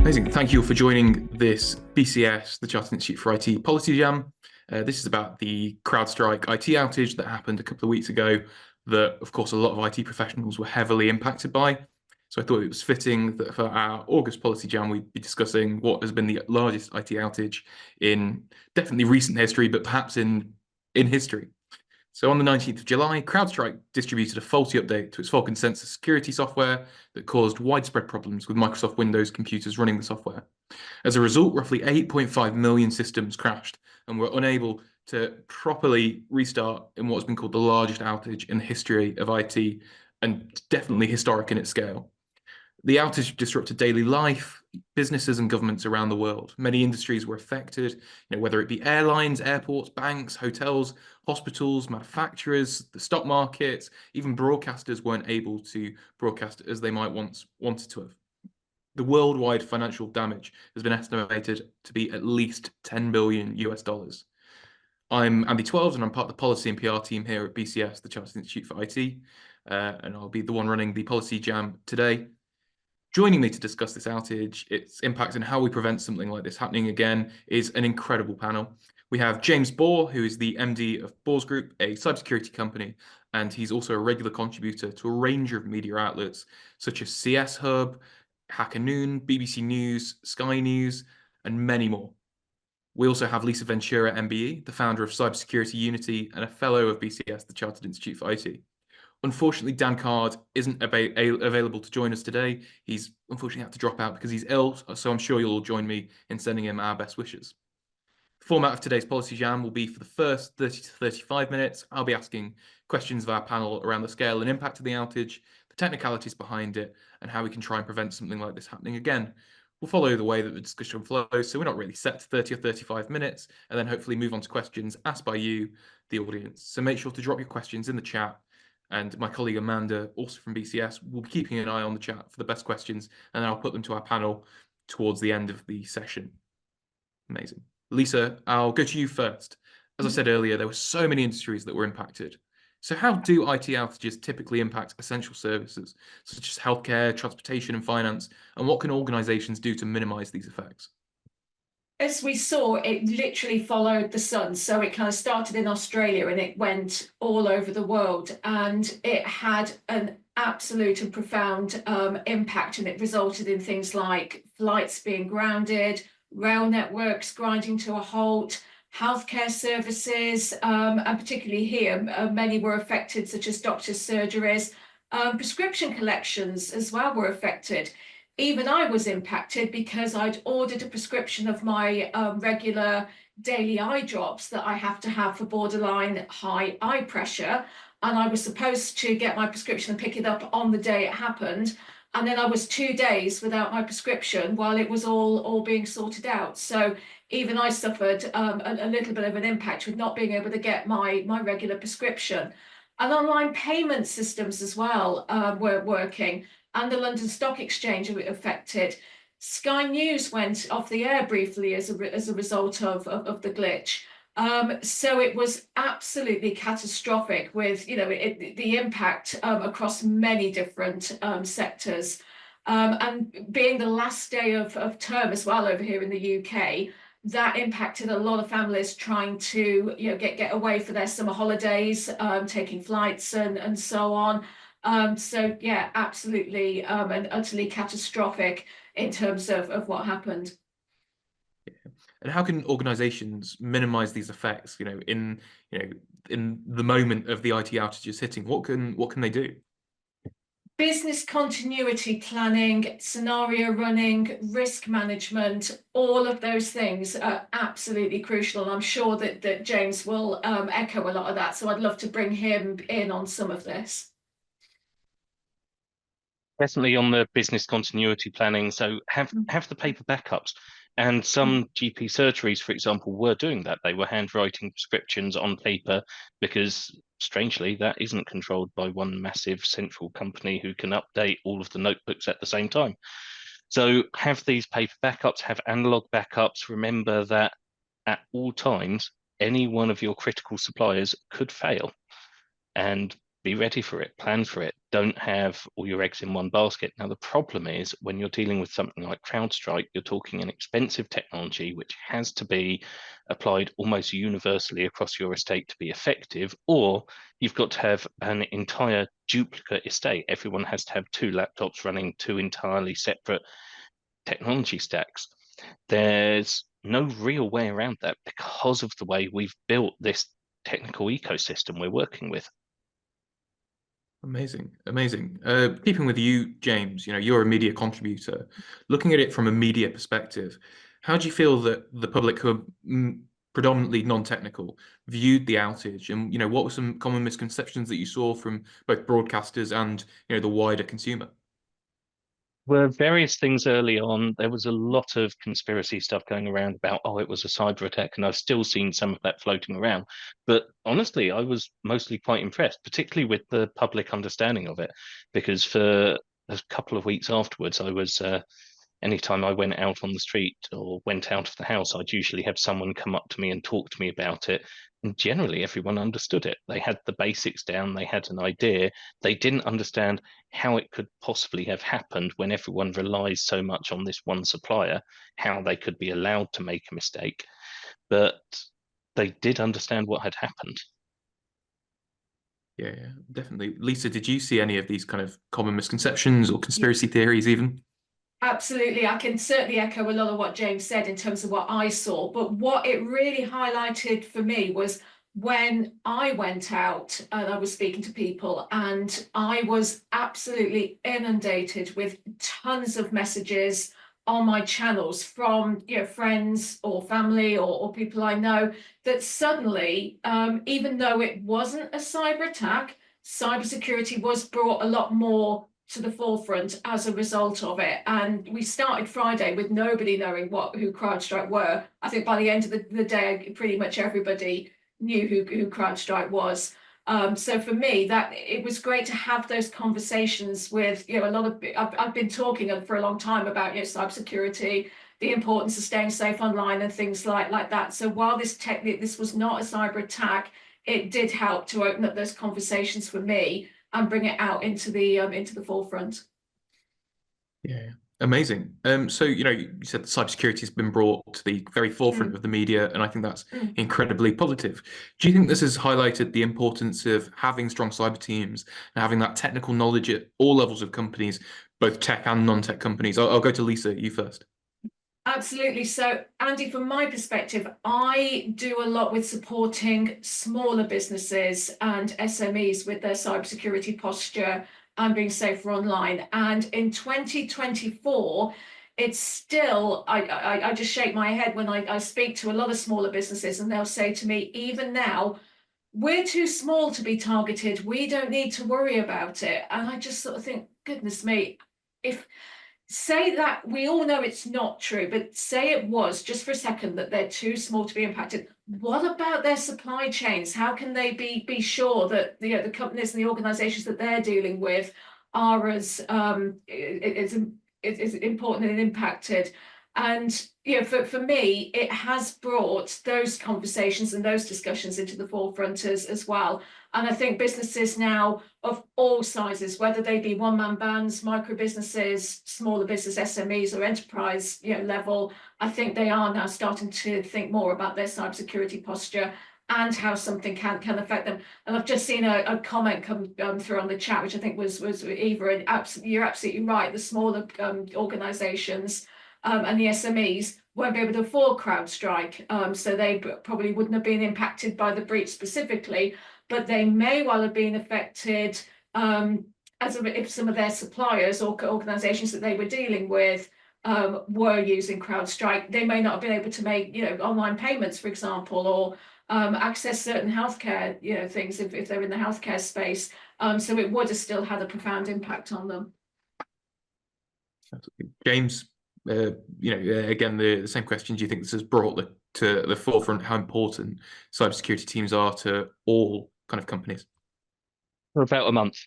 Amazing. Thank you for joining this BCS, the Chartered Institute for IT Policy Jam. This is about the CrowdStrike IT outage that happened a couple of weeks ago that, of course, a lot of IT professionals were heavily impacted by. So I thought it was fitting that for our August Policy Jam, we'd be discussing what has been the largest IT outage in definitely recent history, but perhaps in history. So on the 19th of July, CrowdStrike distributed a faulty update to its Falcon sensor security software that caused widespread problems with Microsoft Windows computers running the software. As a result, roughly 8.5 million systems crashed and were unable to properly restart in what's been called the largest outage in the history of IT, and definitely historic in its scale. The outage disrupted daily life, businesses and governments around the world. Many industries were affected, whether it be airlines, airports, banks, hotels, hospitals, manufacturers, the stock markets, even broadcasters weren't able to broadcast as they might once wanted to have. The worldwide financial damage has been estimated to be at least 10 billion US dollars. I'm Andy Twelves, and I'm part of the policy and PR team here at BCS, the Chartered Institute for IT, and I'll be the one running the Policy Jam today. Joining me to discuss this outage, its impact, and how we prevent something like this happening again is an incredible panel. We have James Bohr, who is the MD of Bohr's Group, a cybersecurity company, and he's also a regular contributor to a range of media outlets such as CS Hub, Hacker Noon, BBC News, Sky News, and many more. We also have Lisa Ventura, MBE, the founder of Cybersecurity Unity and a fellow of BCS, the Chartered Institute for IT. Unfortunately, Dan Card isn't available to join us today. He's unfortunately had to drop out because he's ill, so I'm sure you'll all join me in sending him our best wishes. The format of today's Policy Jam will be for the first 30 to 35 minutes. I'll be asking questions of our panel around the scale and impact of the outage, the technicalities behind it, and how we can try and prevent something like this happening again. We'll follow the way that the discussion flows, so we're not really set to 30 or 35 minutes, and then hopefully move on to questions asked by you, the audience. So make sure to drop your questions in the chat. And my colleague Amanda, also from BCS, will be keeping an eye on the chat for the best questions, and then I'll put them to our panel towards the end of the session. Amazing. Lisa, I'll go to you first. As I said earlier, there were so many industries that were impacted. So how do IT outages typically impact essential services, such as healthcare, transportation, and finance? And what can organizations do to minimize these effects? As we saw, it literally followed the sun. So it kind of started in Australia and it went all over the world. And it had an absolute and profound impact. And it resulted in things like flights being grounded, rail networks grinding to a halt, healthcare services, and particularly here, many were affected, such as doctors' surgeries. Prescription collections as well were affected. Even I was impacted because I'd ordered a prescription of my regular daily eye drops that I have to have for borderline high eye pressure. And I was supposed to get my prescription and pick it up on the day it happened. And then I was 2 days without my prescription while it was all being sorted out. So even I suffered a little bit of an impact with not being able to get my regular prescription. And online payment systems as well weren't working. And the London Stock Exchange were affected. Sky News went off the air briefly as a result of the glitch. So it was absolutely catastrophic with the impact across many different sectors. And being the last day of term as well over here in the UK, that impacted a lot of families trying to get away for their summer holidays, taking flights and so on. So yeah, absolutely and utterly catastrophic in terms of what happened. Yeah. And how can organizations minimize these effects, in the moment of the IT outages hitting? What can they do? Business continuity planning, scenario running, risk management, all of those things are absolutely crucial. And I'm sure that James will echo a lot of that. So I'd love to bring him in on some of this. Definitely on the business continuity planning. So have the paper backups. And some GP surgeries, for example, were doing that. They were handwriting prescriptions on paper because, strangely, that isn't controlled by one massive central company who can update all of the notebooks at the same time. So have these paper backups, have analog backups. Remember that at all times, any one of your critical suppliers could fail. And be ready for it, plan for it. Don't have all your eggs in one basket. Now, the problem is when you're dealing with something like CrowdStrike, you're talking an expensive technology which has to be applied almost universally across your estate to be effective, or you've got to have an entire duplicate estate. Everyone has to have two laptops running two entirely separate technology stacks. There's no real way around that because of the way we've built this technical ecosystem we're working with. Amazing, amazing. Keeping with you, James, you're a media contributor. Looking at it from a media perspective, how do you feel that the public who are predominantly non-technical viewed the outage, and what were some common misconceptions that you saw from both broadcasters and the wider consumer? Were various things early on. There was a lot of conspiracy stuff going around about, oh, it was a cyber attack, and I've still seen some of that floating around. But honestly, I was mostly quite impressed, particularly with the public understanding of it, because for a couple of weeks afterwards, I was anytime I went out on the street or went out of the house, I'd usually have someone come up to me and talk to me about it. And generally, everyone understood it. They had the basics down, they had an idea. They didn't understand how it could possibly have happened when everyone relies so much on this one supplier, how they could be allowed to make a mistake. But they did understand what had happened. Yeah, definitely. Lisa, did you see any of these kind of common misconceptions or conspiracy theories even? Absolutely. I can certainly echo a lot of what James said in terms of what I saw. But what it really highlighted for me was when I went out and I was speaking to people, and I was absolutely inundated with tons of messages on my channels from friends or family or people I know, that suddenly, even though it wasn't a cyber attack, cybersecurity was brought a lot more to the forefront as a result of it. And we started Friday with nobody knowing who CrowdStrike were. I think by the end of the day, pretty much everybody knew who CrowdStrike was. So for me, that it was great to have those conversations with a lot of. I've been talking for a long time about cybersecurity, the importance of staying safe online, and things like that. So while this was not a cyber attack, it did help to open up those conversations for me and bring it out into the forefront. Yeah, amazing. So you said that cybersecurity has been brought to the very forefront of the media, and I think that's incredibly positive. Do you think this has highlighted the importance of having strong cyber teams and having that technical knowledge at all levels of companies, both tech and non-tech companies? I'll go to Lisa, you first. Absolutely. So, Andy, from my perspective, I do a lot with supporting smaller businesses and SMEs with their cybersecurity posture and being safer online. And in 2024, it's still, I just shake my head when I speak to a lot of smaller businesses, and they'll say to me, even now, we're too small to be targeted. We don't need to worry about it. And I just sort of think, goodness me, if say that we all know it's not true, but say it was just for a second that they're too small to be impacted. What about their supply chains? How can they be sure that the companies and the organizations that they're dealing with are as important and impacted? And for me, it has brought those conversations and those discussions into the forefront as well. And I think businesses now of all sizes, whether they be one-man bands, micro businesses, smaller business SMEs, or enterprise level, I think they are now starting to think more about their cybersecurity posture and how something can affect them. And I've just seen a comment come through on the chat, which I think was Eva, and you're absolutely right. The smaller organizations and the SMEs won't be able to afford CrowdStrike, so they probably wouldn't have been impacted by the breach specifically, but they may well have been affected if some of their suppliers or organizations that they were dealing with were using CrowdStrike. They may not have been able to make online payments, for example, or access certain healthcare things if they're in the healthcare space. So it would have still had a profound impact on them. James, again, the same question. Do you think this has brought to the forefront how important cybersecurity teams are to all kind of companies? For about a month,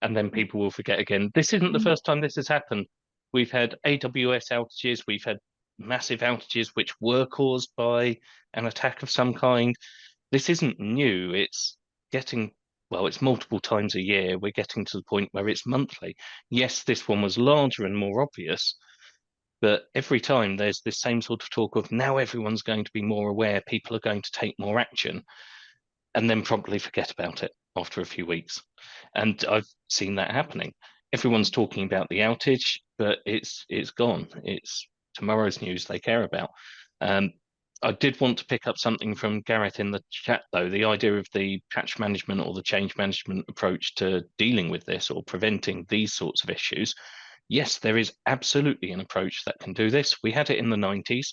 and then people will forget again. This isn't the first time this has happened. We've had AWS outages, we've had massive outages which were caused by an attack of some kind. This isn't new. It's getting well, it's multiple times a year. We're getting to the point where it's monthly. Yes, this one was larger and more obvious, but every time there's this same sort of talk of now everyone's going to be more aware, people are going to take more action, and then promptly forget about it after a few weeks. And I've seen that happening. Everyone's talking about the outage, but it's gone. It's tomorrow's news they care about. Um, I did want to pick up something from Gareth in the chat, though, the idea of the patch management or the change management approach to dealing with this or preventing these sorts of issues. Yes, there is absolutely an approach that can do this. We had it in the 90s.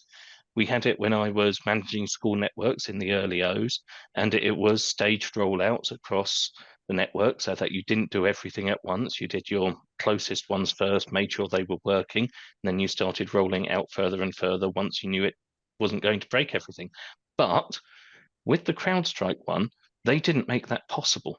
We had it when I was managing school networks in the early O's, and it was staged rollouts across the network so that you didn't do everything at once. You did your closest ones first, made sure they were working, and then you started rolling out further and further once you knew it wasn't going to break everything. But with the CrowdStrike one, they didn't make that possible.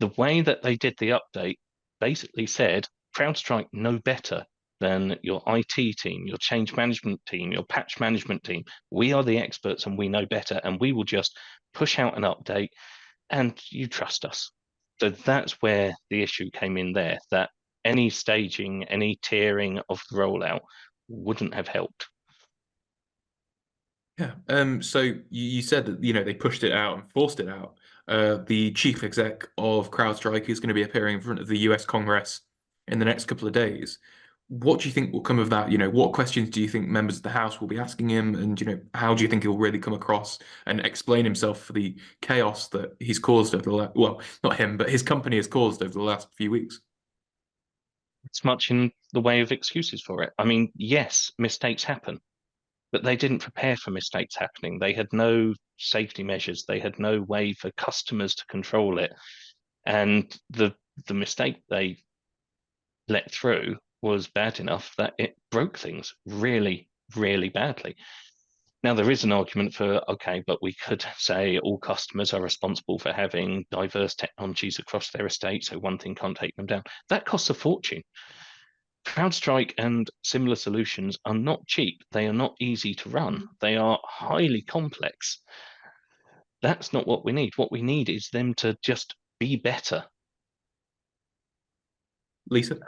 The way that they did the update basically said CrowdStrike know better than your IT team, your change management team, your patch management team. We are the experts and we know better, and we will just push out an update and you trust us. So that's where the issue came in there, that any staging, any tiering of the rollout wouldn't have helped. Yeah. So you said that, they pushed it out and forced it out. The chief exec of CrowdStrike is going to be appearing in front of the US Congress in the next couple of days. What do you think will come of that? What questions do you think members of the House will be asking him? And, how do you think he'll really come across and explain himself for the chaos that he's caused over the last, well, not him, but his company has caused over the last few weeks? It's much in the way of excuses for it. I mean, yes, mistakes happen, but they didn't prepare for mistakes happening. They had no safety measures. They had no way for customers to control it. And the mistake they let through was bad enough that it broke things really, really badly. Now, there is an argument for, okay, but we could say all customers are responsible for having diverse technologies across their estate, so one thing can't take them down. That costs a fortune. CrowdStrike and similar solutions are not cheap. They are not easy to run. They are highly complex. That's not what we need. What we need is them to just be better. Lisa?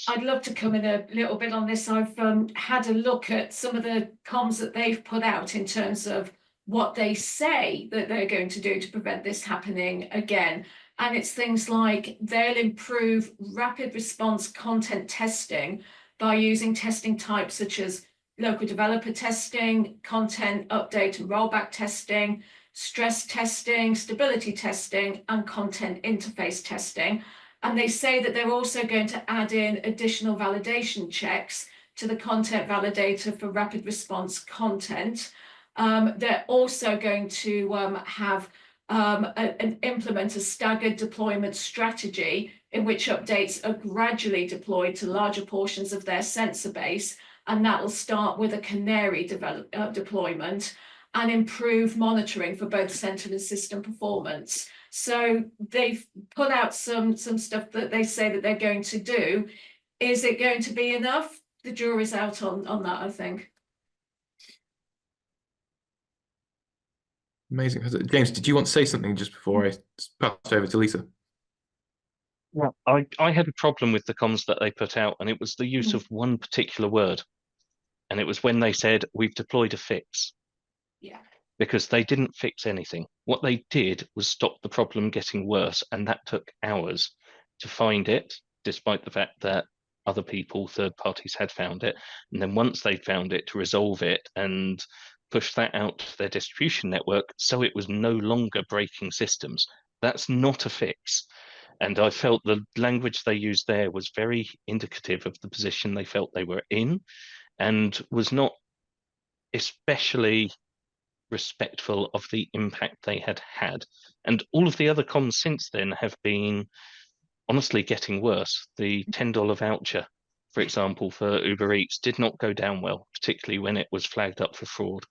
I'd love to come in a little bit on this. I've had a look at some of the comms that they've put out in terms of what they say that they're going to do to prevent this happening again. And it's things like they'll improve rapid response content testing by using testing types such as local developer testing, content update and rollback testing, stress testing, stability testing, and content interface testing. And they say that they're also going to add in additional validation checks to the content validator for rapid response content. They're also going to have implement a staggered deployment strategy in which updates are gradually deployed to larger portions of their sensor base. And that will start with a canary deployment and improve monitoring for both center and system performance. So they've put out some stuff that they say that they're going to do. Is it going to be enough? The jury's out on that, I think. Amazing. James, did you want to say something just before I pass it over to Lisa? Well, I had a problem with the comms that they put out, and it was the use of one particular word. And it was when they said, we've deployed a fix. Yeah. Because they didn't fix anything. What they did was stop the problem getting worse, and that took hours to find it, despite the fact that other people, third parties, had found it. And then once they'd found it, to resolve it and push that out to their distribution network so it was no longer breaking systems. That's not a fix. And I felt the language they used there was very indicative of the position they felt they were in, and was not especially respectful of the impact they had had. And all of the other comms since then have been honestly getting worse. The $10 voucher, for example, for Uber Eats did not go down well, particularly when it was flagged up for fraud.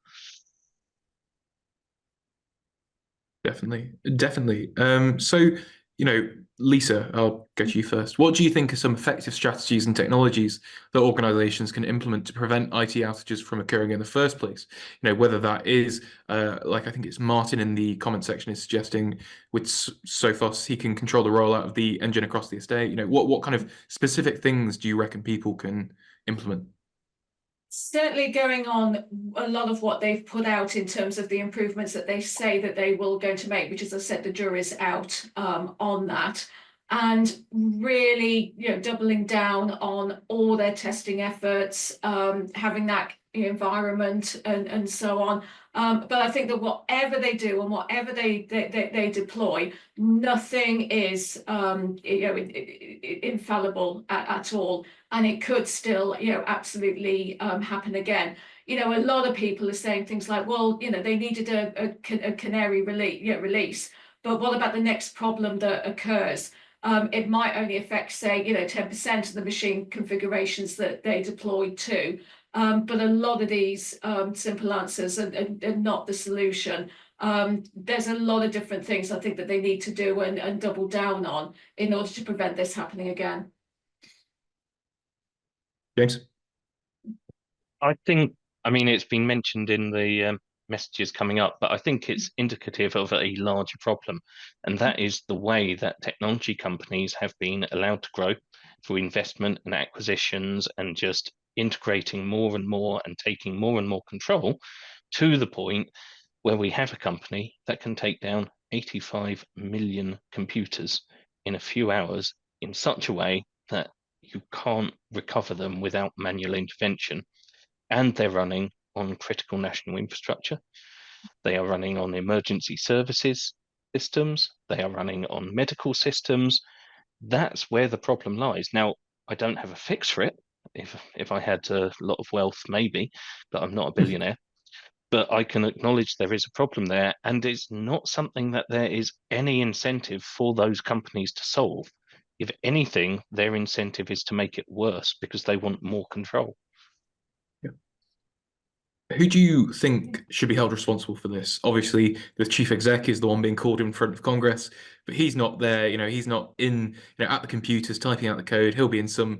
Definitely. So Lisa, I'll go to you first. What do you think are some effective strategies and technologies that organizations can implement to prevent IT outages from occurring in the first place? Whether that is, like I think it's Martin in the comment section is suggesting with Sophos, he can control the rollout of the engine across the estate. What kind of specific things do you reckon people can implement? Certainly going on a lot of what they've put out in terms of the improvements that they say that they will going to make, which, as I said, the jury's out on that, and really, doubling down on all their testing efforts, having that environment and so on. But I think that whatever they do and whatever they deploy, nothing is infallible at all, and it could still absolutely happen again. A lot of people are saying things like, well, they needed a canary release, but what about the next problem that occurs? It might only affect, say, 10% of the machine configurations that they deployed to. But a lot of these simple answers are not the solution. There's a lot of different things I think that they need to do and double down on in order to prevent this happening again. James? I think, it's been mentioned in the messages coming up, but I think it's indicative of a larger problem, and that is the way that technology companies have been allowed to grow through investment and acquisitions and just integrating more and more and taking more and more control to the point where we have a company that can take down 85 million computers in a few hours in such a way that you can't recover them without manual intervention. And they're running on critical national infrastructure. They are running on emergency services systems. They are running on medical systems. That's where the problem lies. Now, I don't have a fix for it. If I had a lot of wealth, maybe, but I'm not a billionaire. But I can acknowledge there is a problem there, and it's not something that there is any incentive for those companies to solve. If anything, their incentive is to make it worse because they want more control. Who do you think should be held responsible for this? Obviously, the chief exec is the one being called in front of Congress, but he's not there. He's not in, at the computers typing out the code. He'll be in some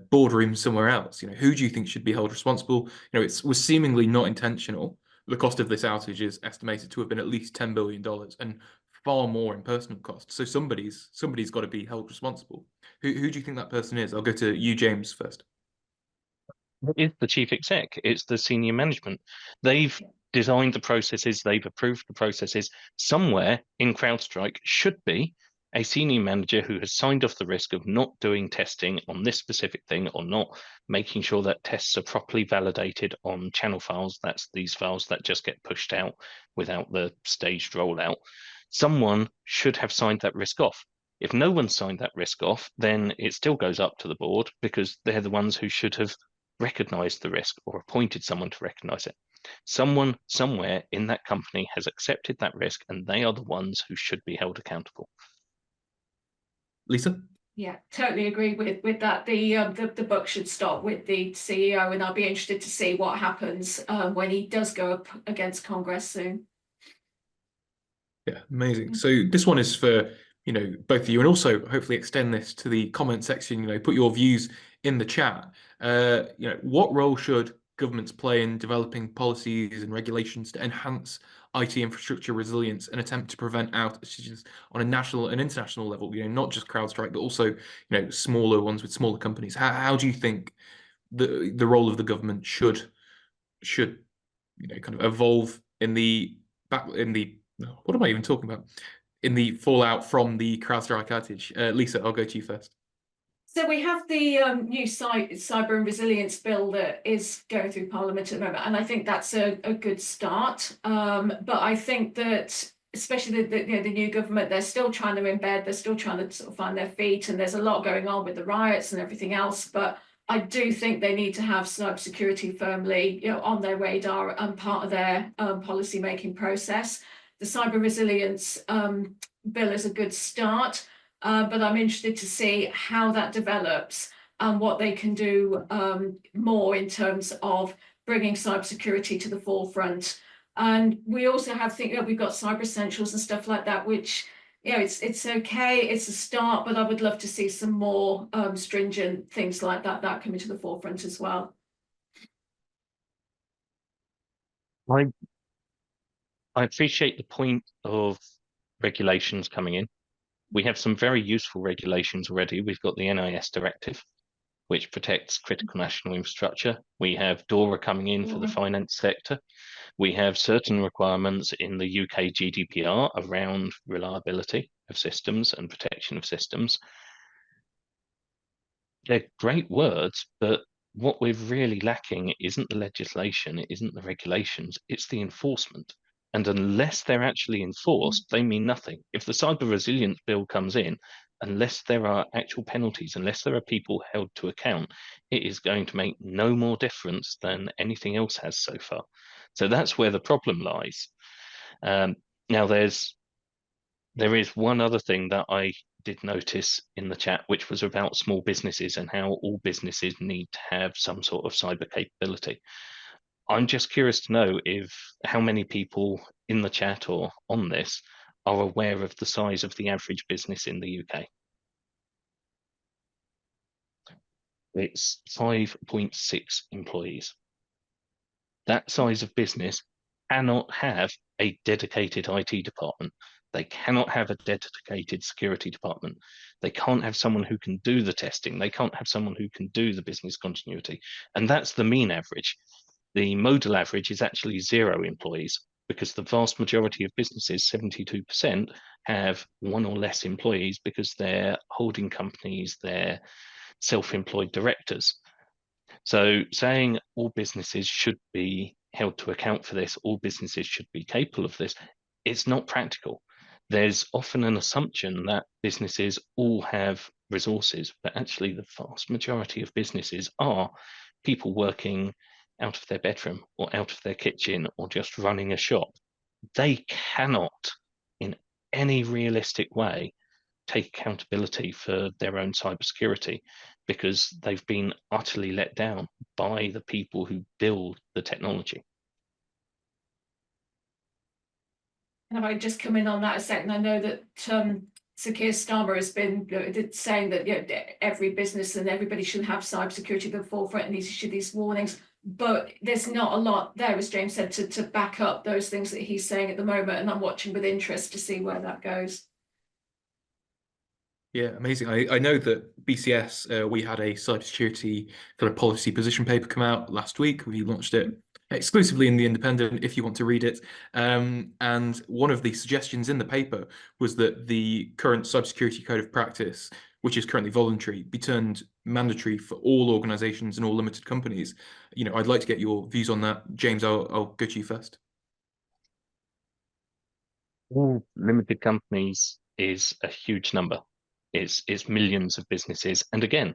boardroom somewhere else. Who do you think should be held responsible? It was seemingly not intentional. The cost of this outage is estimated to have been at least $10 billion and far more in personal costs. So somebody's got to be held responsible. Who do you think that person is? I'll go to you, James, first. It's the chief exec, it's the senior management. They've designed the processes, they've approved the processes. Somewhere in CrowdStrike should be a senior manager who has signed off the risk of not doing testing on this specific thing or not making sure that tests are properly validated on channel files. That's these files that just get pushed out without the staged rollout. Someone should have signed that risk off. If no one signed that risk off, then it still goes up to the board because they're the ones who should have recognized the risk or appointed someone to recognize it. Someone somewhere in that company has accepted that risk, and they are the ones who should be held accountable. Lisa? Yeah, totally agree with that. The buck should stop with the CEO, and I'll be interested to see what happens when he does go up against Congress soon. Yeah, amazing. So this one is for both of you, and also hopefully extend this to the comment section. Put your views in the chat. What role should governments play in developing policies and regulations to enhance IT infrastructure resilience and attempt to prevent outages on a national and international level? Not just CrowdStrike, but also smaller ones with smaller companies. How do you think the role of the government should kind of evolve in the what am I even talking about? In the fallout from the CrowdStrike outage? Lisa, I'll go to you first. So we have the new cyber and resilience bill that is going through Parliament at the moment, and I think that's a good start. But I think that especially the new government, they're still trying to embed, they're still trying to sort of find their feet, and there's a lot going on with the riots and everything else. But I do think they need to have cybersecurity firmly, on their radar and part of their policy making process. The cyber resilience bill is a good start. But I'm interested to see how that develops and what they can do more in terms of bringing cybersecurity to the forefront. And we also have we've got cyber essentials and stuff like that, which you know, it's okay, it's a start, but I would love to see some more stringent things like that coming to the forefront as well. I appreciate the point of regulations coming in. We have some very useful regulations already. We've got the NIS directive, which protects critical national infrastructure. We have DORA coming in for the finance sector. We have certain requirements in the UK GDPR around reliability of systems and protection of systems. They're great words, but what we're really lacking isn't the legislation, it isn't the regulations, it's the enforcement. And unless they're actually enforced, they mean nothing. If the cyber resilience bill comes in, unless there are actual penalties, unless there are people held to account, it is going to make no more difference than anything else has so far. So that's where the problem lies. Now, there is one other thing that I did notice in the chat, which was about small businesses and how all businesses need to have some sort of cyber capability. I'm just curious to know how many people in the chat or on this are aware of the size of the average business in the UK. It's 5.6 employees. That size of business cannot have a dedicated IT department. They cannot have a dedicated security department. They can't have someone who can do the testing. They can't have someone who can do the business continuity. And that's the mean average. The modal average is actually 0 employees, because the vast majority of businesses, 72%, have 1 or less employees because they're holding companies, they're self-employed directors. So saying all businesses should be held to account for this, all businesses should be capable of this, it's not practical. There's often an assumption that businesses all have resources, but actually the vast majority of businesses are people working out of their bedroom or out of their kitchen or just running a shop. They cannot, in any realistic way, take accountability for their own cybersecurity because they've been utterly let down by the people who build the technology. And if I just come in on that a second, I know that Sir Keir Starmer has been saying that every business and everybody should have cybersecurity at the forefront and needs to issue these warnings. But there's not a lot there, as James said, to back up those things that he's saying at the moment. And I'm watching with interest to see where that goes. Yeah, amazing. I know that BCS, we had a cybersecurity kind of policy position paper come out last week. We launched it exclusively in the Independent, if you want to read it. And one of the suggestions in the paper was that the current cybersecurity code of practice, which is currently voluntary, be turned mandatory for all organizations and all limited companies. I'd like to get your views on that. James, I'll go to you first. All limited companies is a huge number. It's millions of businesses. And again,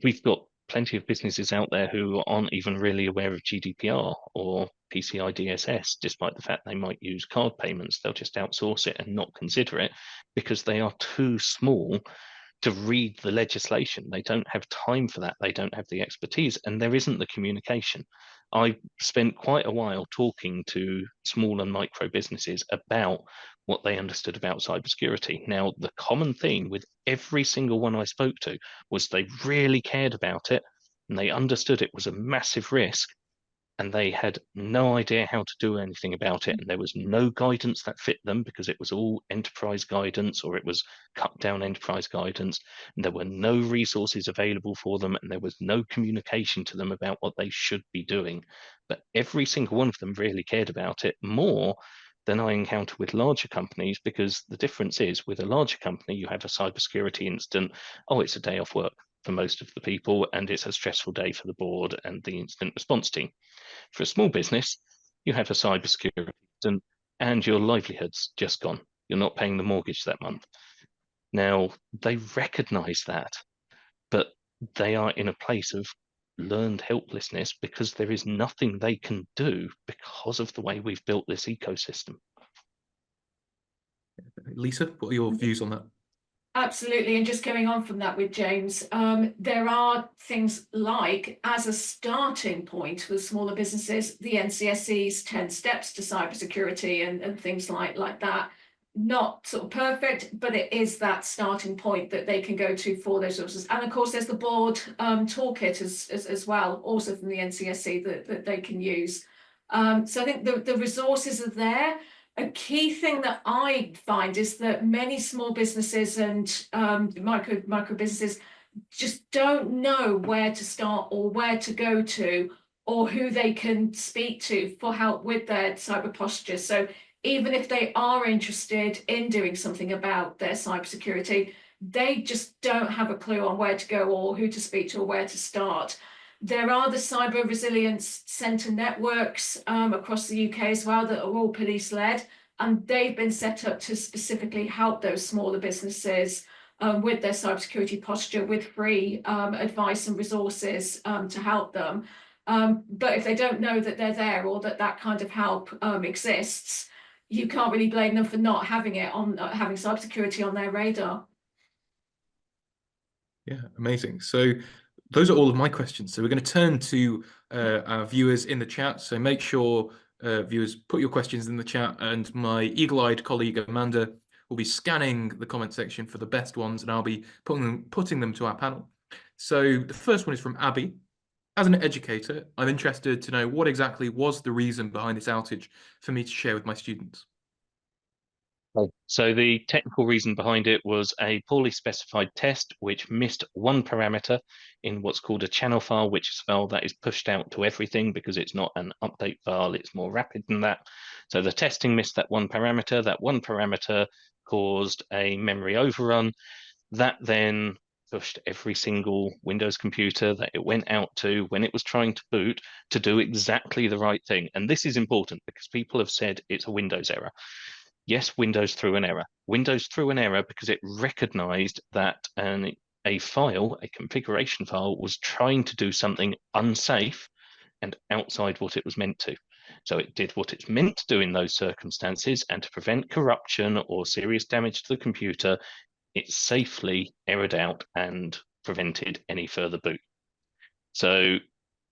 we've got plenty of businesses out there who aren't even really aware of GDPR or PCI DSS, despite the fact they might use card payments. They'll just outsource it and not consider it because they are too small to read the legislation. They don't have time for that. They don't have the expertise, and there isn't the communication. I spent quite a while talking to small and micro businesses about what they understood about cybersecurity. Now, the common theme with every single one I spoke to was they really cared about it and they understood it was a massive risk, and they had no idea how to do anything about it. And there was no guidance that fit them because it was all enterprise guidance or it was cut down enterprise guidance. And there were no resources available for them and there was no communication to them about what they should be doing. But every single one of them really cared about it more than I encounter with larger companies, because the difference is with a larger company, you have a cybersecurity incident. Oh, it's a day off work for most of the people, and it's a stressful day for the board and the incident response team. For a small business, you have a cybersecurity incident and your livelihood's just gone. You're not paying the mortgage that month. Now, they recognize that, but they are in a place of learned helplessness because there is nothing they can do because of the way we've built this ecosystem. Lisa, what are your views on that? Absolutely. And just going on from that with James, there are things like, as a starting point for smaller businesses, the NCSE's 10 steps to cybersecurity and things like that. not sort of perfect, but it is that starting point that they can go to for those resources. And of course, there's the board toolkit as well, also from the NCSC that they can use. So I think the resources are there. A key thing that I find is that many small businesses and micro businesses just don't know where to start or where to go to or who they can speak to for help with their cyber posture. So even if they are interested in doing something about their cybersecurity, they just don't have a clue on where to go or who to speak to or where to start. There are the Cyber Resilience Centre networks across the UK as well that are all police-led, and they've been set up to specifically help those smaller businesses with their cybersecurity posture, with free advice and resources to help them. But if they don't know that they're there or that kind of help exists, you can't really blame them for not having it on having cybersecurity on their radar. Yeah, amazing. So those are all of my questions. So we're going to turn to our viewers in the chat. So make sure viewers put your questions in the chat, and my eagle-eyed colleague Amanda will be scanning the comment section for the best ones, and I'll be putting them to our panel. So the first one is from Abby. As an educator, I'm interested to know what exactly was the reason behind this outage for me to share with my students. So the technical reason behind it was a poorly specified test which missed one parameter in what's called a channel file, which is a file that is pushed out to everything because it's not an update file, it's more rapid than that. So the testing missed that one parameter. That one parameter caused a memory overrun. That then pushed every single Windows computer that it went out to when it was trying to boot to do exactly the right thing. And this is important because people have said it's a Windows error. Yes, Windows threw an error. Windows threw an error because it recognized that a file, a configuration file, was trying to do something unsafe and outside what it was meant to. So it did what it's meant to do in those circumstances, and to prevent corruption or serious damage to the computer, it safely errored out and prevented any further boot. So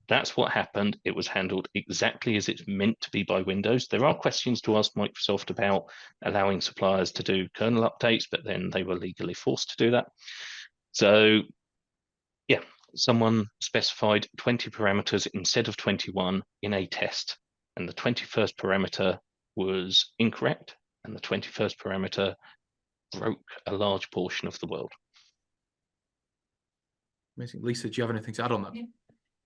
that's what happened. It was handled exactly as it's meant to be by Windows. There are questions to ask Microsoft about allowing suppliers to do kernel updates, but then they were legally forced to do that. So yeah, someone specified 20 parameters instead of 21 in a test, and the 21st parameter was incorrect, and the 21st parameter broke a large portion of the world. Amazing. Lisa, do you have anything to add on that? Yeah.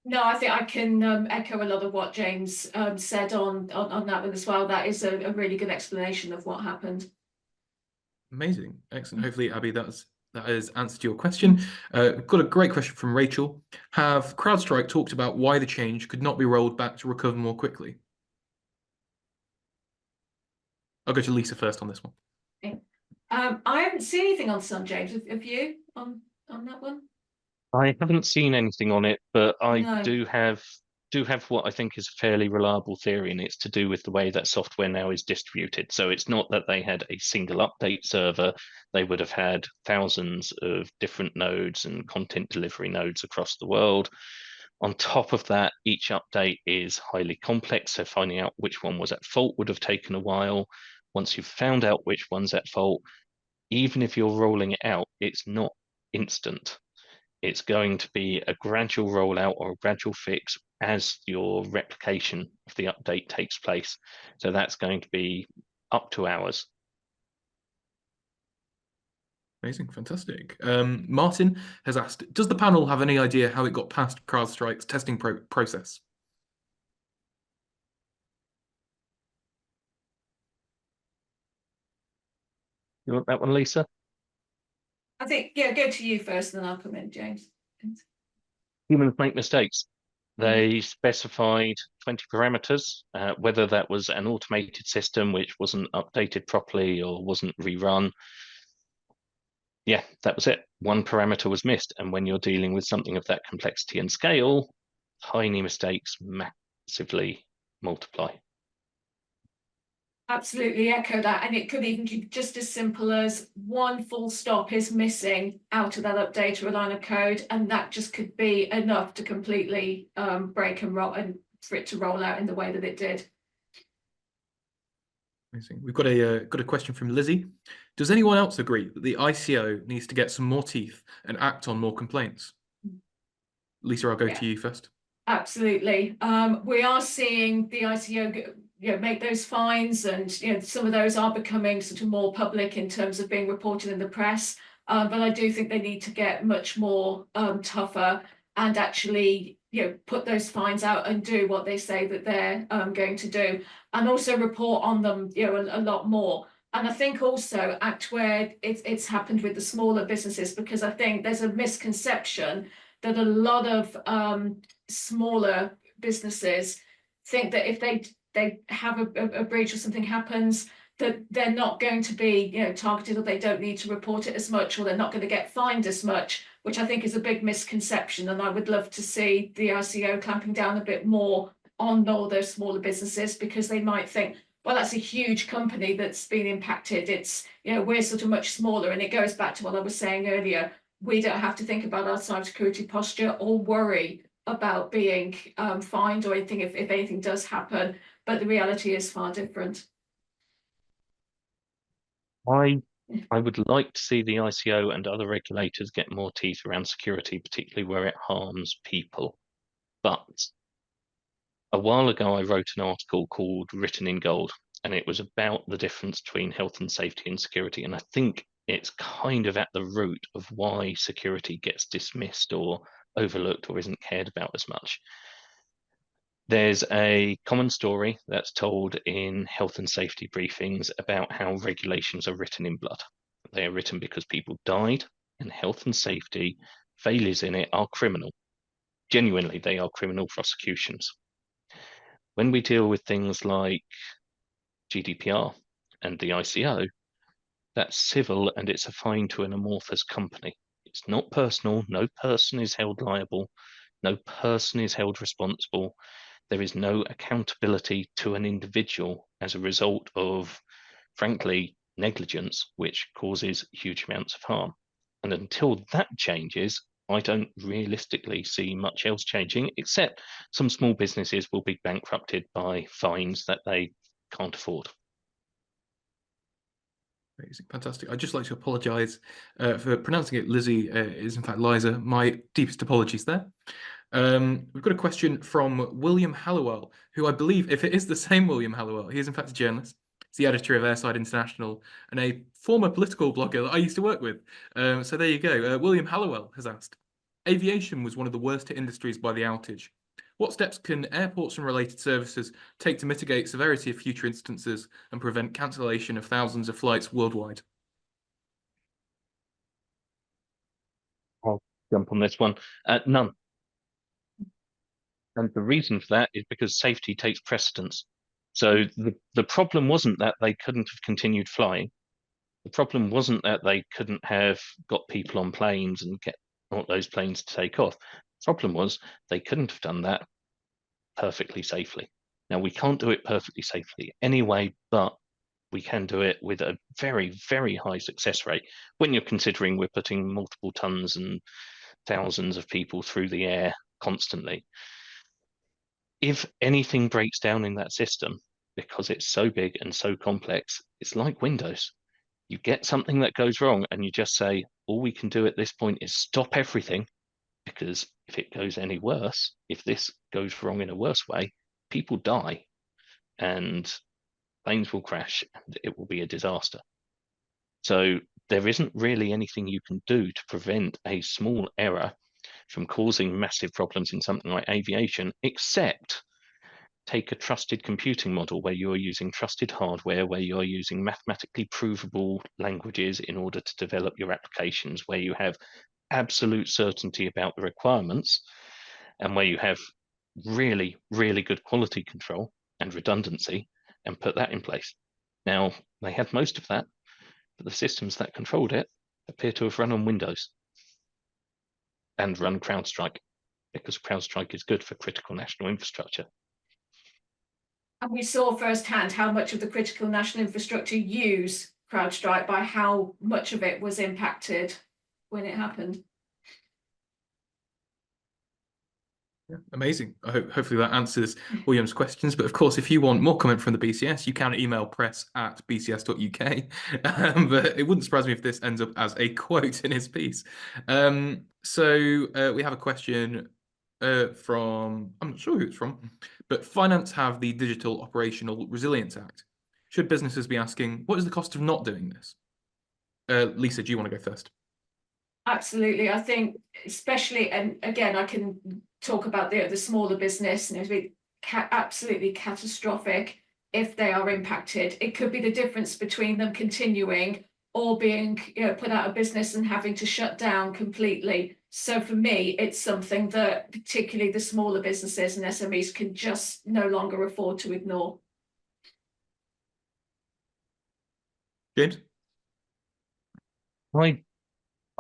No, I think I can echo a lot of what James said on that one as well. That is a really good explanation of what happened. Amazing. Excellent. Hopefully, Abby, that has answered your question. Got a great question from Rachel. Have CrowdStrike talked about why the change could not be rolled back to recover more quickly? I'll go to Lisa first on this one. Okay. I haven't seen anything on Sun, James. Have you on that one? I haven't seen anything on it, but I No. do have what I think is a fairly reliable theory, and it's to do with the way that software now is distributed. So it's not that they had a single update server. They would have had thousands of different nodes and content delivery nodes across the world. On top of that, each update is highly complex, so finding out which one was at fault would have taken a while. Once you've found out which one's at fault, even if you're rolling it out, it's not instant. It's going to be a gradual rollout or a gradual fix as your replication of the update takes place. So that's going to be up to hours. Amazing, fantastic. Martin has asked, does the panel have any idea how it got past CrowdStrike's testing process? You want that one, Lisa? I think, yeah, go to you first, and then I'll come in, James. Humans make mistakes. They specified 20 parameters, whether that was an automated system which wasn't updated properly or wasn't rerun. Yeah, that was it. One parameter was missed. And when you're dealing with something of that complexity and scale, tiny mistakes massively multiply. Absolutely echo that. And it could even be just as simple as one full stop is missing out of that update or a line of code, and that just could be enough to completely break and roll, and for it to roll out in the way that it did. Amazing. We've got a question from Lizzie. Does anyone else agree that the ICO needs to get some more teeth and act on more complaints? Lisa, I'll go to you first. Absolutely. We are seeing the ICO make those fines, and some of those are becoming sort of more public in terms of being reported in the press. But I do think they need to get much more tougher and actually put those fines out and do what they say that they're going to do, and also report on them a lot more. And I think also act where it's happened with the smaller businesses, because I think there's a misconception that a lot of smaller businesses think that if they have a breach or something happens, that they're not going to be targeted, or they don't need to report it as much, or they're not going to get fined as much, which I think is a big misconception. And I would love to see the ICO clamping down a bit more on all those smaller businesses, because they might think, well, that's a huge company that's been impacted. It's we're sort of much smaller, and it goes back to what I was saying earlier. We don't have to think about our cybersecurity posture or worry about being fined or anything if anything does happen. But the reality is far different. I would like to see the ICO and other regulators get more teeth around security, particularly where it harms people. But a while ago, I wrote an article called Written in Gold, and it was about the difference between health and safety and security. And I think it's kind of at the root of why security gets dismissed or overlooked or isn't cared about as much. There's a common story that's told in health and safety briefings about how regulations are written in blood. They are written because people died, and health and safety failures in it are criminal. Genuinely, they are criminal prosecutions. When we deal with things like GDPR and the ICO, that's civil and it's a fine to an amorphous company. It's not personal. No person is held liable. No person is held responsible. There is no accountability to an individual as a result of, frankly, negligence, which causes huge amounts of harm. And until that changes, I don't realistically see much else changing, except some small businesses will be bankrupted by fines that they can't afford. Amazing, fantastic. I'd just like to apologise for pronouncing it Lizzie. Is in fact Liza. My deepest apologies there. We've got a question from William Hallowell, who I believe, if it is the same William Hallowell, he is in fact a journalist. He's the editor of Airside International and a former political blogger that I used to work with. So there you go. William Hallowell has asked, aviation was one of the worst hit industries by the outage. What steps can airports and related services take to mitigate severity of future instances and prevent cancellation of thousands of flights worldwide? I'll jump on this one. None. And the reason for that is because safety takes precedence. So the problem wasn't that they couldn't have continued flying. The problem wasn't that they couldn't have got people on planes and get those planes to take off. The problem was they couldn't have done that perfectly safely. Now, we can't do it perfectly safely anyway, but we can do it with a very, very high success rate when you're considering we're putting multiple tons and thousands of people through the air constantly. If anything breaks down in that system, because it's so big and so complex, it's like Windows. You get something that goes wrong and you just say, all we can do at this point is stop everything, because if it goes any worse, if this goes wrong in a worse way, people die and planes will crash and it will be a disaster. So there isn't really anything you can do to prevent a small error from causing massive problems in something like aviation, except take a trusted computing model where you're using trusted hardware, where you're using mathematically provable languages in order to develop your applications, where you have absolute certainty about the requirements, and where you have really, really good quality control and redundancy, and put that in place. Now, they had most of that, but the systems that controlled it appear to have run on Windows and run CrowdStrike, because CrowdStrike is good for critical national infrastructure. And we saw firsthand how much of the critical national infrastructure use CrowdStrike by how much of it was impacted when it happened. Yeah, amazing. Hopefully that answers William's questions. But of course, if you want more comment from the BCS, you can email press@bcs.uk. But it wouldn't surprise me if this ends up as a quote in his piece. We have a question from, I'm not sure who it's from, but finance have the Digital Operational Resilience Act. Should businesses be asking, what is the cost of not doing this? Lisa, do you want to go first? Absolutely. I think especially, and again, I can talk about the smaller business, and it'd be absolutely catastrophic if they are impacted. It could be the difference between them continuing or being put out of business and having to shut down completely. So for me, it's something that particularly the smaller businesses and SMEs can just no longer afford to ignore. James?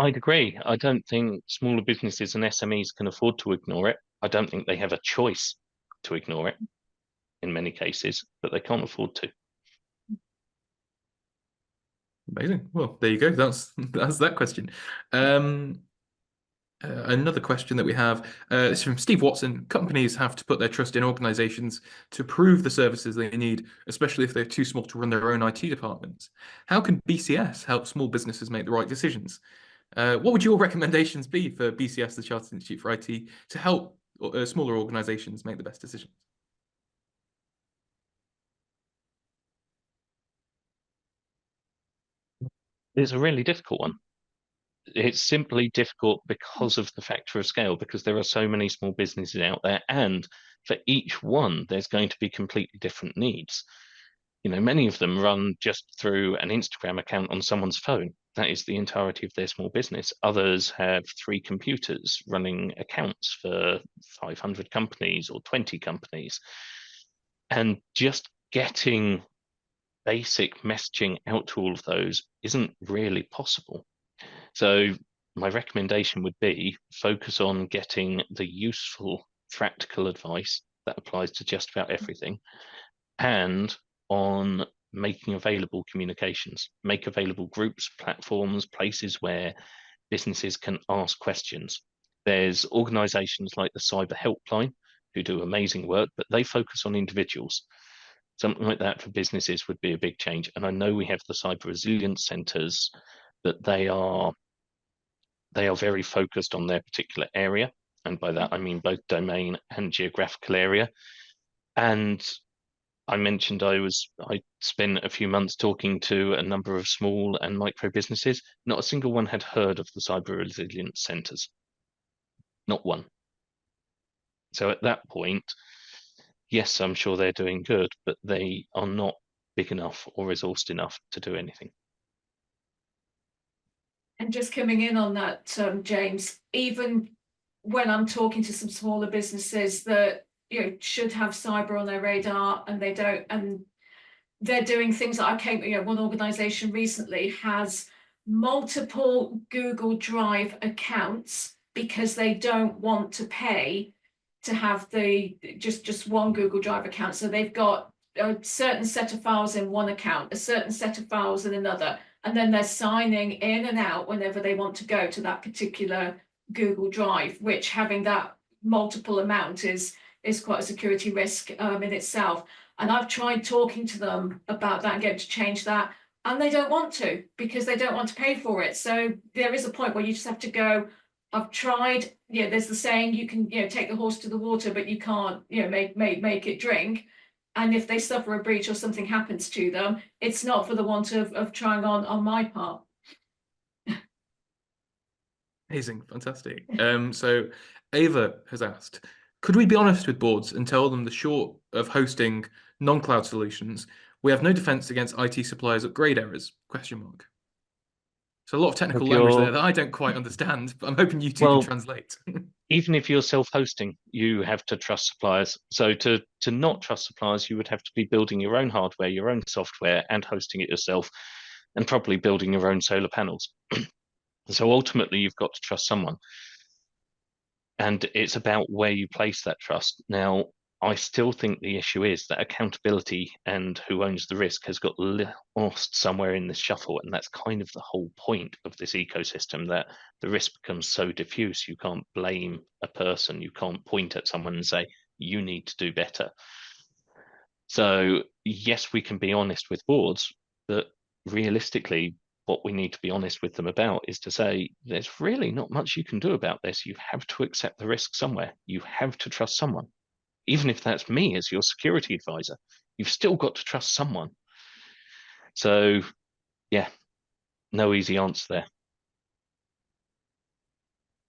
I'd agree. I don't think smaller businesses and SMEs can afford to ignore it. I don't think they have a choice to ignore it in many cases, but they can't afford to. Amazing. Well, there you go. That's that question. Another question that we have is from Steve Watson. Companies have to put their trust in organizations to prove the services they need, especially if they're too small to run their own IT departments. How can BCS help small businesses make the right decisions? What would your recommendations be for BCS, the Chartered Institute for IT, to help smaller organizations make the best decisions? It's a really difficult one. It's simply difficult because of the factor of scale, because there are so many small businesses out there, and for each one, there's going to be completely different needs. Many of them run just through an Instagram account on someone's phone. That is the entirety of their small business. Others have 3 computers running accounts for 500 companies or 20 companies. And just getting basic messaging out to all of those isn't really possible. So my recommendation would be focus on getting the useful, practical advice that applies to just about everything, and on making available communications, make available groups, platforms, places where businesses can ask questions. There's organizations like the Cyber Helpline who do amazing work, but they focus on individuals. Something like that for businesses would be a big change. And I know we have the cyber resilience centers, but they are very focused on their particular area. And by that, I mean both domain and geographical area. And I mentioned I spent a few months talking to a number of small and micro businesses. Not a single one had heard of the cyber resilience centers. Not one. So at that point, yes, I'm sure they're doing good, but they are not big enough or resourced enough to do anything. And just coming in on that, James, even when I'm talking to some smaller businesses that should have cyber on their radar and they don't, and they're doing things that one organization recently has multiple Google Drive accounts because they don't want to pay to have the just one Google Drive account. So they've got a certain set of files in one account, a certain set of files in another, and then they're signing in and out whenever they want to go to that particular Google Drive, which having that multiple amount is quite a security risk in itself. And I've tried talking to them about that and getting to change that, and they don't want to because they don't want to pay for it. So there is a point where you just have to go, I've tried, there's the saying, you can, take the horse to the water, but you can't, make it drink. And if they suffer a breach or something happens to them, it's not for the want of trying on my part. Amazing, fantastic. So Ava has asked, could we be honest with boards and tell them the short of hosting non-cloud solutions, we have no defense against IT suppliers upgrade errors? Question mark. So a lot of technical language there that I don't quite understand, but I'm hoping you two can translate. Even if you're self-hosting, you have to trust suppliers. So to not trust suppliers, you would have to be building your own hardware, your own software, and hosting it yourself, and probably building your own solar panels. So ultimately, you've got to trust someone. And it's about where you place that trust. Now, I still think the issue is that accountability and who owns the risk has got lost somewhere in this shuffle. And that's kind of the whole point of this ecosystem, that the risk becomes so diffuse. You can't blame a person. You can't point at someone and say, you need to do better. So yes, we can be honest with boards, but realistically, what we need to be honest with them about is to say, there's really not much you can do about this. You have to accept the risk somewhere. You have to trust someone. Even if that's me as your security advisor, you've still got to trust someone. So yeah, no easy answer there.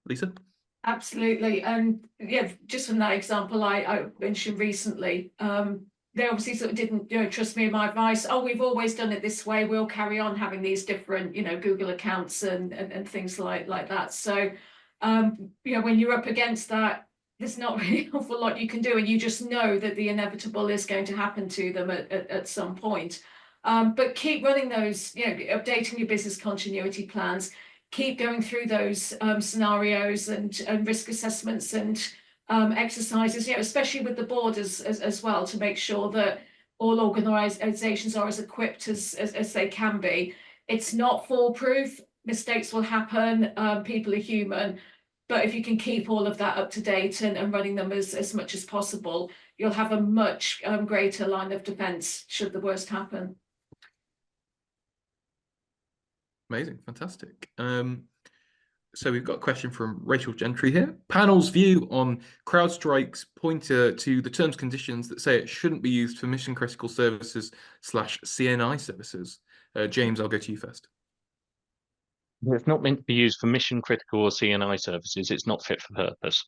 Lisa? Absolutely. And yeah, just from that example I mentioned recently, they obviously sort of didn't, trust me in my advice. Oh, we've always done it this way. We'll carry on having these different, Google accounts and things like that. So, when you're up against that, there's not really an awful lot you can do, and you just know that the inevitable is going to happen to them at some point. But keep running those, updating your business continuity plans, keep going through those scenarios and risk assessments and exercises, especially with the board as well, to make sure that all organizations are as equipped as they can be. It's not foolproof. Mistakes will happen. People are human. But if you can keep all of that up to date and running them as much as possible, you'll have a much greater line of defense should the worst happen. Amazing, fantastic. So we've got a question from Rachel Gentry here. Panel's view on CrowdStrike's pointer to the terms and conditions that say it shouldn't be used for mission critical services / CNI services. James, I'll go to you first. It's not meant to be used for mission critical or CNI services. It's not fit for purpose.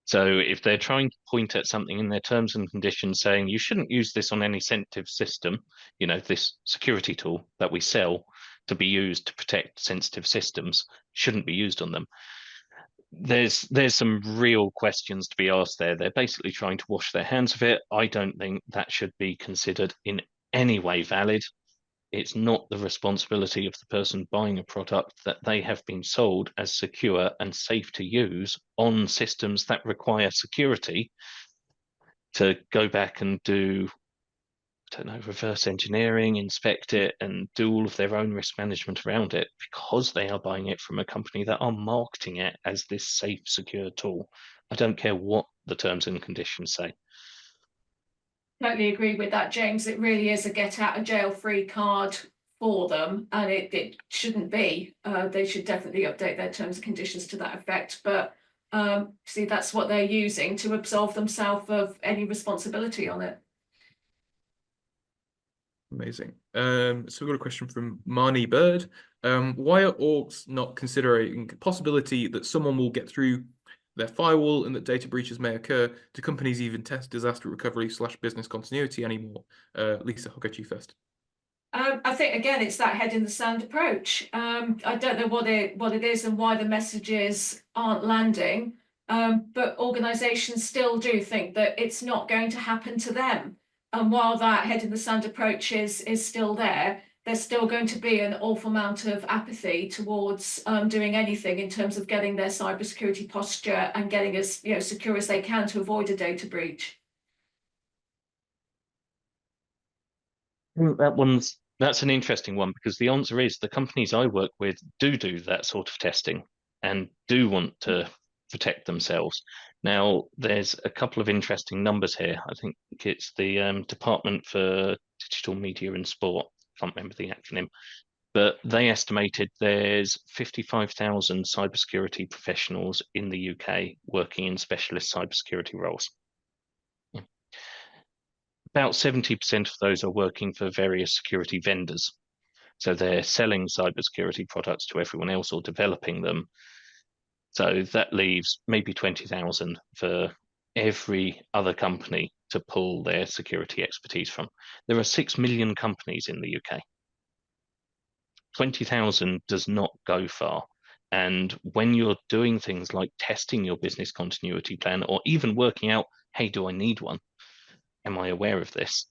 So if they're trying to point at something in their terms and conditions saying you shouldn't use this on any sensitive system, this security tool that we sell to be used to protect sensitive systems shouldn't be used on them. There's some real questions to be asked there. They're basically trying to wash their hands of it. I don't think that should be considered in any way valid. It's not the responsibility of the person buying a product that they have been sold as secure and safe to use on systems that require security to go back and do, I don't know, reverse engineering, inspect it, and do all of their own risk management around it, because they are buying it from a company that are marketing it as this safe, secure tool. I don't care what the terms and conditions say. Totally agree with that, James. It really is a get out of jail free card for them, and it shouldn't be. They should definitely update their terms and conditions to that effect. But see, that's what they're using to absolve themselves of any responsibility on it. Amazing. So we've got a question from Marnie Bird. Why are orgs not considering the possibility that someone will get through their firewall and that data breaches may occur? Do companies even test disaster recovery / business continuity anymore? Lisa, I'll go to you first. I think again, it's that head in the sand approach. I don't know what it is and why the messages aren't landing, but organisations still do think that it's not going to happen to them. And while that head in the sand approach is still there, there's still going to be an awful amount of apathy towards doing anything in terms of getting their cybersecurity posture and getting as secure as they can to avoid a data breach. That's an interesting one, because the answer is the companies I work with do that sort of testing and do want to protect themselves. Now, there's a couple of interesting numbers here. I think it's the Department for Digital Media and Sport. I can't remember the acronym, but they estimated there's 55,000 cybersecurity professionals in the UK working in specialist cybersecurity roles. About 70% of those are working for various security vendors. So they're selling cybersecurity products to everyone else or developing them. So that leaves maybe 20,000 for every other company to pull their security expertise from. There are 6 million companies in the UK. 20,000 does not go far. And when you're doing things like testing your business continuity plan, or even working out, hey, do I need one? Am I aware of this?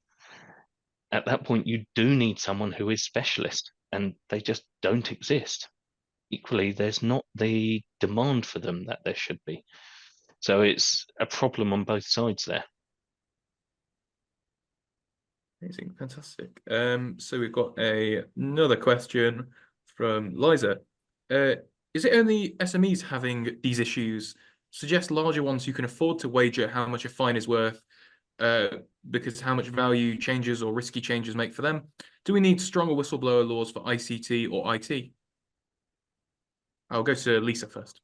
At that point, you do need someone who is specialist, and they just don't exist. Equally, there's not the demand for them that there should be. So it's a problem on both sides there. Amazing, fantastic. So we've got another question from Liza. Uh, is it only SMEs having these issues? Suggest larger ones who can afford to wager how much a fine is worth, uh, because how much value changes or risky changes make for them. Do we need stronger whistleblower laws for ICT or IT? I'll go to Lisa first.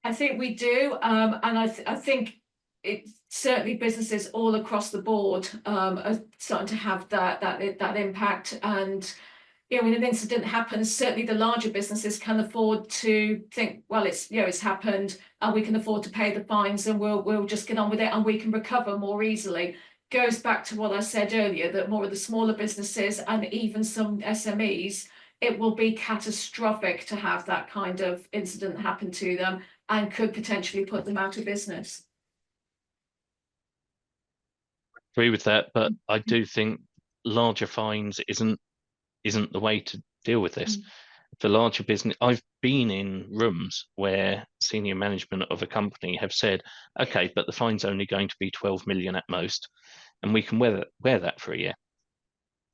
I think we do, and I think it's certainly businesses all across the board are starting to have that impact. And when an incident happens, certainly the larger businesses can afford to think, well, it's happened, and we can afford to pay the fines, and we'll just get on with it, and we can recover more easily. Goes back to what I said earlier, that more of the smaller businesses and even some SMEs, it will be catastrophic to have that kind of incident happen to them and could potentially put them out of business. Agree with that, but I do think larger fines isn't the way to deal with this. For larger business, I've been in rooms where senior management of a company have said, okay, but the fine's only going to be 12 million at most, and we can wear that for a year.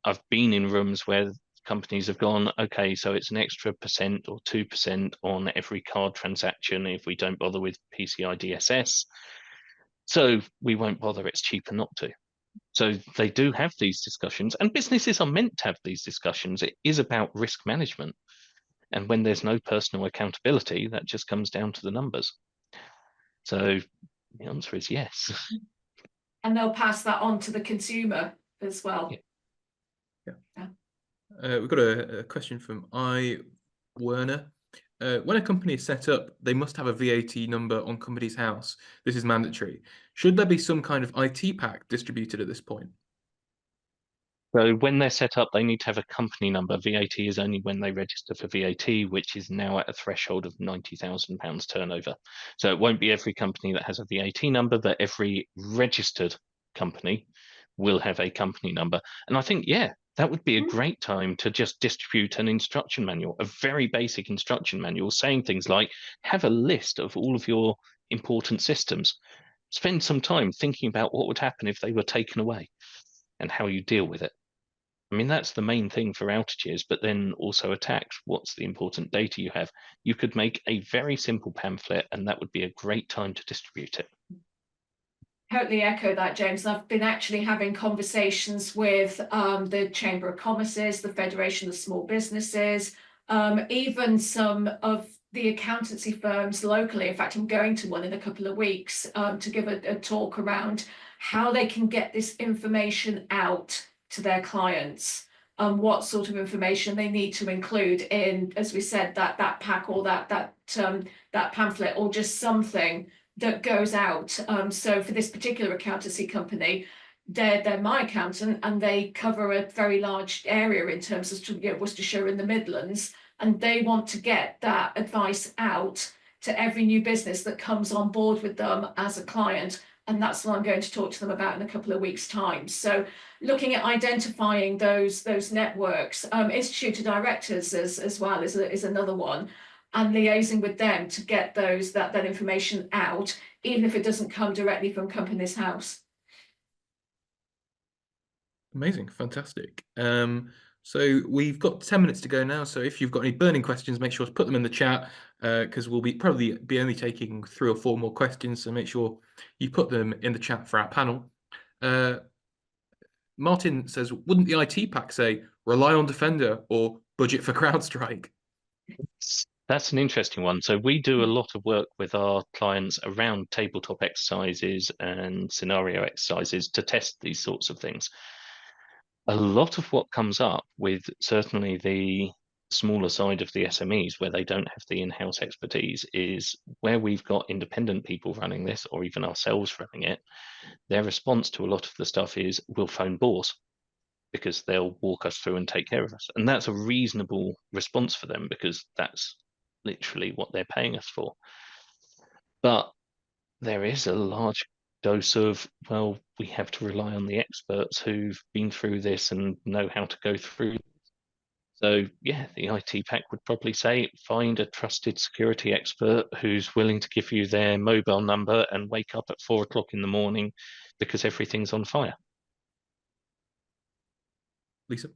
I've been in rooms where companies have gone, okay, so it's an extra % or 2% on every card transaction if we don't bother with PCI DSS. So we won't bother, it's cheaper not to. So they do have these discussions, and businesses are meant to have these discussions. It is about risk management. And when there's no personal accountability, that just comes down to the numbers. So the answer is yes. And they'll pass that on to the consumer as well. Yeah. We've got a question from Werner. When a company is set up, they must have a VAT number on company's house. This is mandatory. Should there be some kind of IT pack distributed at this point? So when they're set up, they need to have a company number. VAT is only when they register for VAT, which is now at a threshold of £90,000 turnover. So it won't be every company that has a VAT number, but every registered company will have a company number. And I think, yeah, that would be a great time to just distribute an instruction manual, a very basic instruction manual saying things like, have a list of all of your important systems. Spend some time thinking about what would happen if they were taken away and how you deal with it. I mean, that's the main thing for outages, but then also attacks. What's the important data you have? You could make a very simple pamphlet, and that would be a great time to distribute it. Totally echo that, James. I've been actually having conversations with the Chamber of Commerce's, the Federation of Small Businesses, even some of the accountancy firms locally. In fact, I'm going to one in a couple of weeks to give a talk around how they can get this information out to their clients, what sort of information they need to include in, as we said, that pack or that pamphlet, or just something that goes out. So for this particular accountancy company, they're my accountant, and they cover a very large area in terms of Worcestershire and the Midlands, and they want to get that advice out to every new business that comes on board with them as a client. And that's what I'm going to talk to them about in a couple of weeks' time. So looking at identifying those networks, institute of directors as well is another one, and liaising with them to get that information out, even if it doesn't come directly from company's house. Amazing, fantastic. So we've got 10 minutes to go now. So if you've got any burning questions, make sure to put them in the chat, because we'll probably be only taking 3 or 4 more questions. So make sure you put them in the chat for our panel. Martin says, wouldn't the IT pack say rely on Defender or budget for CrowdStrike? That's an interesting one. So we do a lot of work with our clients around tabletop exercises and scenario exercises to test these sorts of things. A lot of what comes up with certainly the smaller side of the SMEs where they don't have the in-house expertise is where we've got independent people running this, or even ourselves running it. Their response to a lot of the stuff is we'll phone Bors, because they'll walk us through and take care of us. And that's a reasonable response for them, because that's literally what they're paying us for. But there is a large dose of, well, we have to rely on the experts who've been through this and know how to go through. So yeah, the IT pack would probably say, find a trusted security expert who's willing to give you their mobile number and wake up at 4 o'clock in the morning because everything's on fire. Lisa?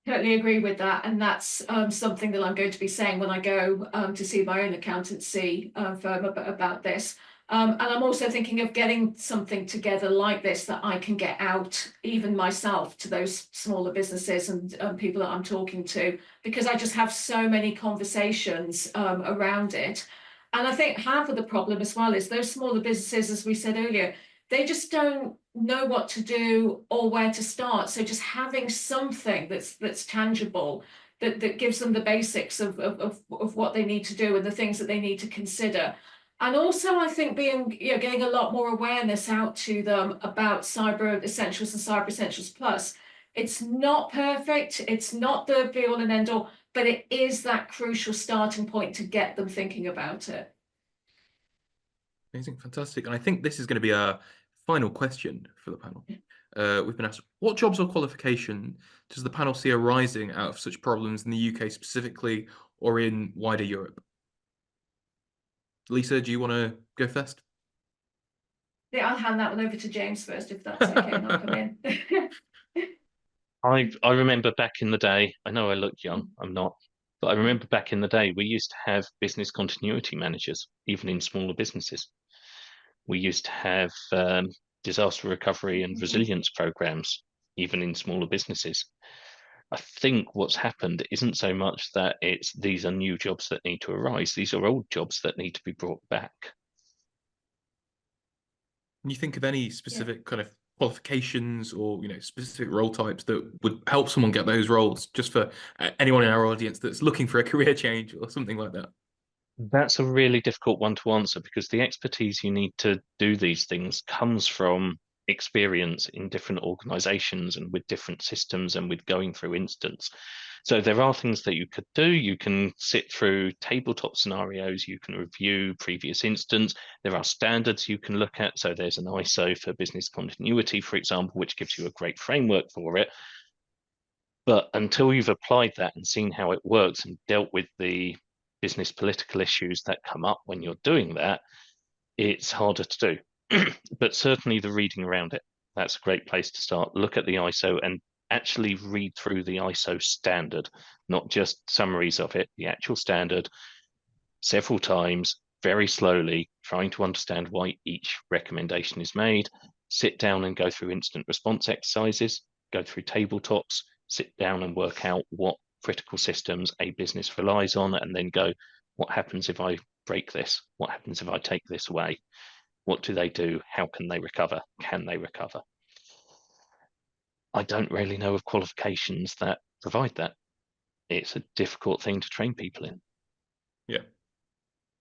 Totally agree with that, and that's something that I'm going to be saying when I go to see my own accountancy firm about this. And I'm also thinking of getting something together like this that I can get out, even myself, to those smaller businesses and people that I'm talking to, because I just have so many conversations around it. And I think half of the problem as well is those smaller businesses, as we said earlier, they just don't know what to do or where to start. So just having something that's tangible, that gives them the basics of what they need to do and the things that they need to consider. And also, I think getting a lot more awareness out to them about Cyber Essentials and Cyber Essentials Plus. It's not perfect, it's not the be all and end all, but it is that crucial starting point to get them thinking about it. Amazing, fantastic. And I think this is going to be a final question for the panel. We've been asked, what jobs or qualification does the panel see arising out of such problems in the UK specifically or in wider Europe? Lisa, do you want to go first? Yeah, I'll hand that one over to James first, if that's okay, and I'll come in. I remember back in the day, I know I look young, I'm not, but I remember back in the day, we used to have business continuity managers, even in smaller businesses. We used to have disaster recovery and resilience programs, even in smaller businesses. I think what's happened isn't so much that these are new jobs that need to arise. These are old jobs that need to be brought back. Can you think of any specific kind of qualifications or specific role types that would help someone get those roles, just for anyone in our audience that's looking for a career change or something like that? That's a really difficult one to answer because the expertise you need to do these things comes from experience in different organizations and with different systems and with going through instance. So there are things that you could do. You can sit through tabletop scenarios, you can review previous instance. There are standards you can look at. So there's an ISO for business continuity, for example, which gives you a great framework for it. But until you've applied that and seen how it works and dealt with the business political issues that come up when you're doing that, it's harder to do. But certainly the reading around it, that's a great place to start. Look at the ISO and actually read through the ISO standard, not just summaries of it, the actual standard several times, very slowly, trying to understand why each recommendation is made. Sit down and go through instant response exercises, go through tabletops, sit down and work out what critical systems a business relies on, and then go, what happens if I break this? What happens if I take this away? What do they do? How can they recover? Can they recover? I don't really know of qualifications that provide that. It's a difficult thing to train people in. Yeah.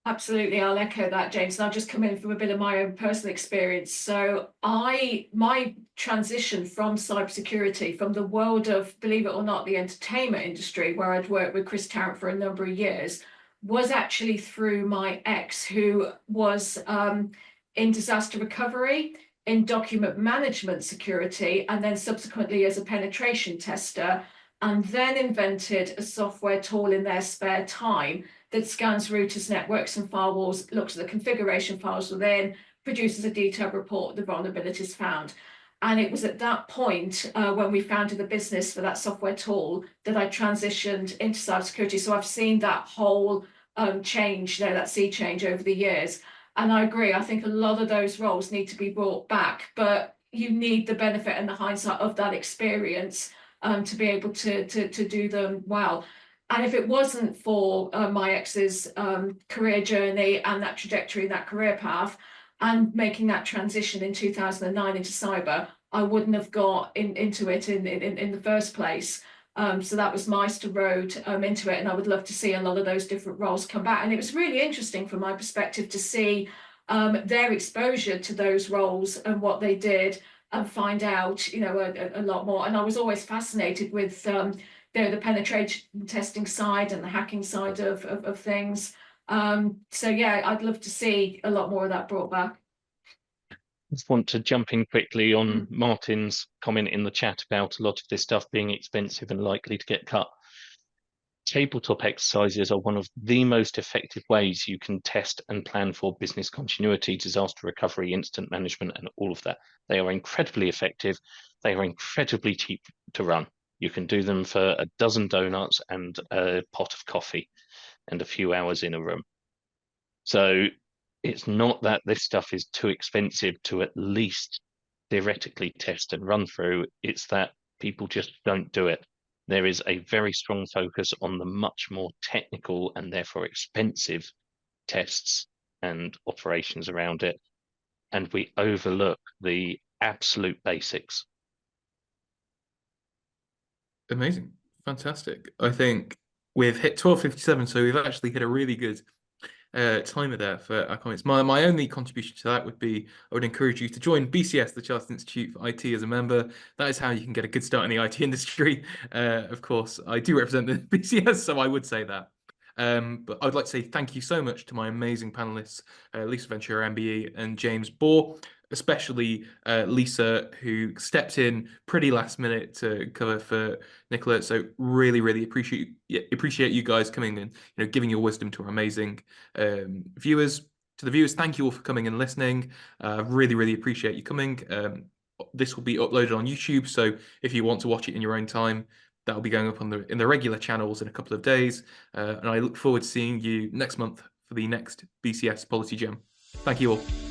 Absolutely, I'll echo that, James. And I've just come in from a bit of my own personal experience. So my transition from cybersecurity, from the world of, believe it or not, the entertainment industry, where I'd worked with Chris Tarrant for a number of years, was actually through my ex, who was in disaster recovery, in document management security, and then subsequently as a penetration tester, and then invented a software tool in their spare time that scans routers, networks, and firewalls, looks at the configuration files within, produces a detailed report of the vulnerabilities found. And it was at that point when we founded the business for that software tool that I transitioned into cybersecurity. So I've seen that whole change, that sea change over the years. And I agree, I think a lot of those roles need to be brought back, but you need the benefit and the hindsight of that experience to be able to do them well. And if it wasn't for my ex's career journey and that trajectory, that career path, and making that transition in 2009 into cyber, I wouldn't have got into it in the first place. So that was my road into it, and I would love to see a lot of those different roles come back. And it was really interesting from my perspective to see their exposure to those roles and what they did, and find out, a lot more. And I was always fascinated with the penetration testing side and the hacking side of things. So yeah, I'd love to see a lot more of that brought back. Just want to jump in quickly on Martin's comment in the chat about a lot of this stuff being expensive and likely to get cut. Tabletop exercises are one of the most effective ways you can test and plan for business continuity, disaster recovery, incident management, and all of that. They are incredibly effective. They are incredibly cheap to run. You can do them for a dozen donuts and a pot of coffee and a few hours in a room. So it's not that this stuff is too expensive to at least theoretically test and run through. It's that people just don't do it. There is a very strong focus on the much more technical and therefore expensive tests and operations around it. And we overlook the absolute basics. Amazing. Fantastic. I think we've hit 12:57, so we've actually hit a really good timer there for our comments. My only contribution to that would be I would encourage you to join BCS, the Chartered Institute for IT, as a member. That is how you can get a good start in the IT industry. Of course, I do represent the BCS, so I would say that. But I'd like to say thank you so much to my amazing panelists, Lisa Ventura, MBE, and James Bohr, especially Lisa, who stepped in pretty last minute to cover for Nicola. So really appreciate you guys coming and giving your wisdom to our amazing viewers. To the viewers, thank you all for coming and listening. Really appreciate you coming. This will be uploaded on YouTube, so if you want to watch it in your own time, that'll be going up on in the regular channels in a couple of days. And I look forward to seeing you next month for the next BCS Policy Jam. Thank you all.